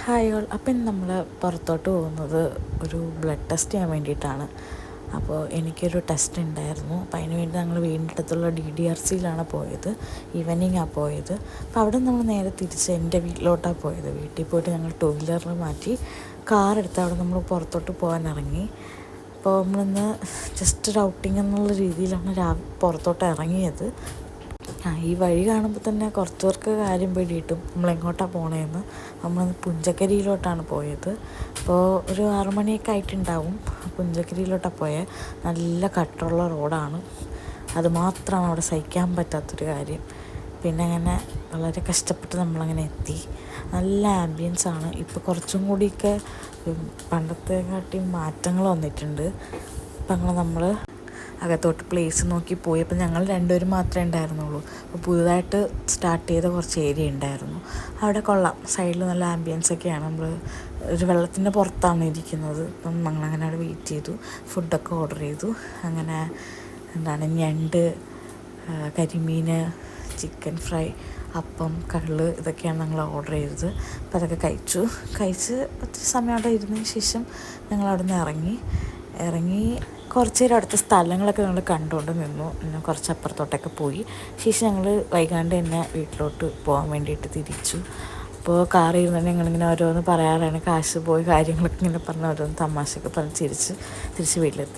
Hi all. അപ്പം ഇന്ന് നമ്മൾ പുറത്തോട്ട് പോകുന്നത് ഒരു ബ്ലഡ് ടെസ്റ്റ് ചെയ്യാൻ വേണ്ടിയിട്ടാണ്. അപ്പോൾ എനിക്കൊരു ടെസ്റ്റ് ഉണ്ടായിരുന്നു. അപ്പോൾ അതിന് വേണ്ടി ഞങ്ങൾ വീടിൻ്റെ അടുത്തുള്ള DDRCയിലാണ് പോയത്. ഈവനിങ്ങാണ് പോയത്. അപ്പോൾ അവിടെ നമ്മൾ നേരെ തിരിച്ച് എൻ്റെ വീട്ടിലോട്ടാണ് പോയത്. വീട്ടിൽ പോയിട്ട് ഞങ്ങൾ 2 വീലറിൽ മാറ്റി കാർ എടുത്ത് അവിടെ നമ്മൾ പുറത്തോട്ട് പോകാൻ ഇറങ്ങി. അപ്പോൾ നമ്മളിന്ന് ജസ്റ്റ് ഒരു ഔട്ടിങ് എന്നുള്ള രീതിയിലാണ് പുറത്തോട്ട് ഇറങ്ങിയത്. ഈ വഴി കാണുമ്പോൾ തന്നെ കുറച്ച് പേർക്ക് കാര്യം പിടിയിട്ടും നമ്മളെങ്ങോട്ടാണ് പോണതെന്ന്. നമ്മൾ പുഞ്ചക്കരിയിലോട്ടാണ് പോയത്. അപ്പോൾ ഒരു 6 മണിയൊക്കെ ആയിട്ടുണ്ടാവും. പുഞ്ചക്കരിയിലോട്ടാണ് പോയത്. നല്ല കട്ടറുള്ള റോഡാണ്. അതുമാത്രമാണ് അവിടെ സഹിക്കാൻ പറ്റാത്തൊരു കാര്യം. പിന്നെ അങ്ങനെ വളരെ കഷ്ടപ്പെട്ട് നമ്മളങ്ങനെ എത്തി. നല്ല ആംബിയൻസാണ്. ഇപ്പോൾ കുറച്ചും കൂടിയൊക്കെ പണ്ടത്തെക്കാട്ടി മാറ്റങ്ങൾ വന്നിട്ടുണ്ട്. അപ്പം നമ്മൾ അകത്തോട്ട് പ്ലേസ് നോക്കി പോയി. അപ്പോൾ ഞങ്ങൾ 2 പേരും മാത്രമേ ഉണ്ടായിരുന്നുള്ളൂ. അപ്പോൾ പുതുതായിട്ട് സ്റ്റാർട്ട് ചെയ്ത കുറച്ച് ഏരിയ ഉണ്ടായിരുന്നു. അവിടെ കൊള്ളാം. സൈഡിൽ നല്ല ആംബിയൻസൊക്കെയാണ്. നമ്മൾ ഒരു വെള്ളത്തിൻ്റെ പുറത്താണ് ഇരിക്കുന്നത്. അപ്പം ഞങ്ങളങ്ങനെ അവിടെ വെയിറ്റ് ചെയ്തു. ഫുഡൊക്കെ ഓർഡർ ചെയ്തു. അങ്ങനെ ഞണ്ട്, കരിമീൻ, ചിക്കൻ ഫ്രൈ, അപ്പം, കള്ള് ഇതൊക്കെയാണ് ഞങ്ങൾ ഓർഡർ ചെയ്തത്. അപ്പോൾ അതൊക്കെ കഴിച്ച് ഒത്തിരി സമയം അവിടെ ഇരുന്നതിന് ശേഷം ഞങ്ങൾ അവിടെ നിന്ന് ഇറങ്ങി കുറച്ച് നേരം അടുത്ത സ്ഥലങ്ങളൊക്കെ നമ്മൾ കണ്ടുകൊണ്ട് നിന്നു. പിന്നെ കുറച്ച് അപ്പുറത്തോട്ടൊക്കെ പോയി. ശേഷം ഞങ്ങൾ വൈകാണ്ട് തന്നെ വീട്ടിലോട്ട് പോകാൻ വേണ്ടിയിട്ട് തിരിച്ചു. അപ്പോൾ കാറിൽ ഇരുന്ന് ഞങ്ങളിങ്ങനെ ഓരോന്ന് പറയാറാണ്. കാശ് പോയി കാര്യങ്ങളൊക്കെ ഇങ്ങനെ പറഞ്ഞ് ഓരോന്ന് തമാശയൊക്കെ പറഞ്ഞ് തിരിച്ച് വീട്ടിലെത്തി.